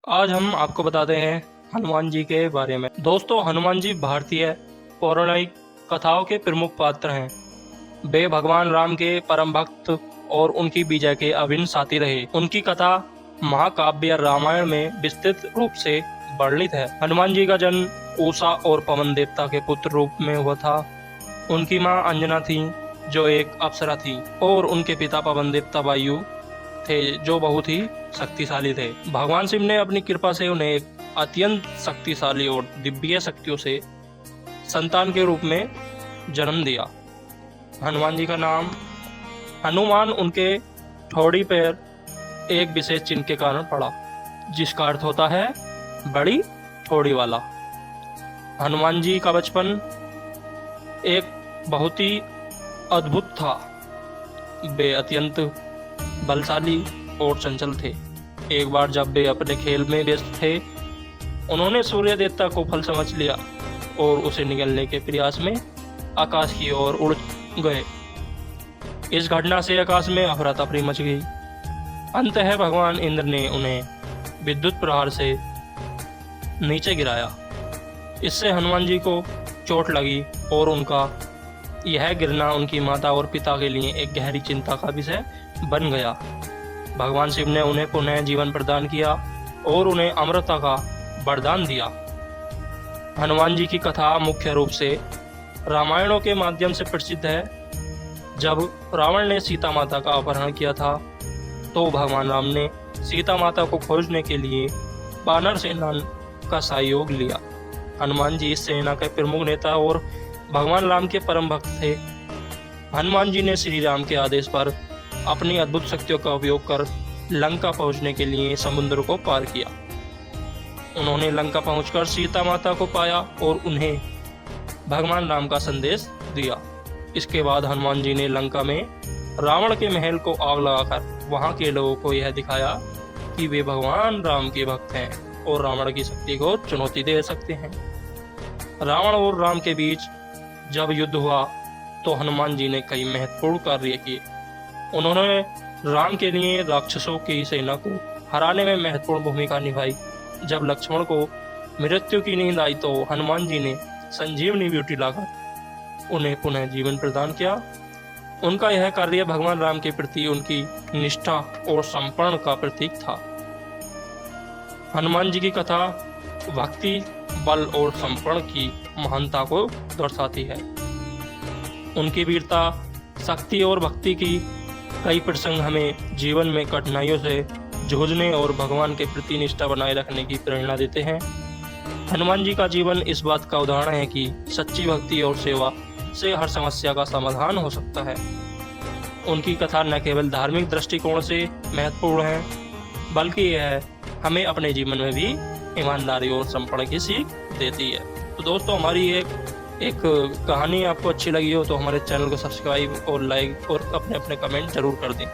आज हम आपको बताते हैं हनुमान जी के बारे में। दोस्तों, हनुमान जी भारतीय पौराणिक कथाओं के प्रमुख पात्र हैं। वे भगवान राम के परम भक्त और उनकी विजय के अभिन्न साथी रहे। उनकी कथा महाकाव्य रामायण में विस्तृत रूप से वर्णित है। हनुमान जी का जन्म उषा और पवन देवता के पुत्र रूप में हुआ था। उनकी मां अंजना थी, जो एक अप्सरा थी, और उनके पिता पवन देवता वायु थे, जो बहुत ही शक्तिशाली थे। भगवान शिव ने अपनी कृपा से उन्हें एक अत्यंत शक्तिशाली और दिव्य शक्तियों से संतान के रूप में जन्म दिया। हनुमान जी का नाम हनुमान उनके ठोड़ी पर एक विशेष चिन्ह के कारण पड़ा, जिसका अर्थ होता है बड़ी ठोड़ी वाला। हनुमान जी का बचपन एक बहुत ही अद्भुत था। वे अत्यंत बलशाली और चंचल थे। एक बार जब वे अपने खेल में व्यस्त थे, उन्होंने सूर्य देवता को फल समझ लिया और उसे निगलने के प्रयास में आकाश की ओर उड़ गए। इस घटना से आकाश में अफरा तफरी मच गई। अंततः भगवान इंद्र ने उन्हें विद्युत प्रहार से नीचे गिराया। इससे हनुमान जी को चोट लगी और उनका यह गिरना उनकी माता और पिता के लिए एक गहरी चिंता का विषय बन गया। भगवान शिव ने उन्हें पुनः जीवन प्रदान किया और उन्हें अमरता का वरदान दिया। हनुमान जी की कथा मुख्य रूप से रामायणों के माध्यम से प्रसिद्ध है। जब रावण ने सीता माता का अपहरण किया था, तो भगवान राम ने सीता माता को खोजने के लिए वानर सेना का सहयोग लिया। हनुमान जी इस सेना के प्रमुख नेता और भगवान राम के परम भक्त थे। हनुमान जी ने श्री राम के आदेश पर अपनी अद्भुत शक्तियों का उपयोग कर लंका पहुंचने के लिए समुद्र को पार किया। उन्होंने लंका पहुंचकर सीता माता को पाया और उन्हें भगवान राम का संदेश दिया। इसके बाद हनुमान जी ने लंका में रावण के महल को आग लगाकर वहां के लोगों को यह दिखाया कि वे भगवान राम के भक्त हैं और रावण की शक्ति को चुनौती दे सकते हैं। रावण और राम के बीच जब युद्ध हुआ, तो हनुमान जी ने कई महत्वपूर्ण कार्य किए। उन्होंने राम के लिए राक्षसों की सेना को हराने में महत्वपूर्ण भूमिका निभाई। जब लक्ष्मण को मृत्यु की नींद आई, तो हनुमान जी ने संजीवनी बूटी लाकर उन्हें पुनः जीवन प्रदान किया। उनका यह कार्य भगवान राम के प्रति उनकी निष्ठा और समर्पण का प्रतीक था। हनुमान जी की कथा भक्ति, बल और समर्पण की महानता को दर्शाती है। उनकी वीरता, शक्ति और भक्ति की कई प्रसंग हमें जीवन में कठिनाइयों से जूझने और भगवान के प्रति निष्ठा बनाए रखने की प्रेरणा देते हैं। हनुमान जी का जीवन इस बात का उदाहरण है कि सच्ची भक्ति और सेवा से हर समस्या का समाधान हो सकता है। उनकी कथा न केवल धार्मिक दृष्टिकोण से महत्वपूर्ण है, बल्कि यह हमें अपने जीवन में भी ईमानदारी और समर्पण की सीख देती है। तो दोस्तों, हमारी एक कहानी आपको अच्छी लगी हो तो हमारे चैनल को सब्सक्राइब और लाइक और अपने कमेंट जरूर कर दें।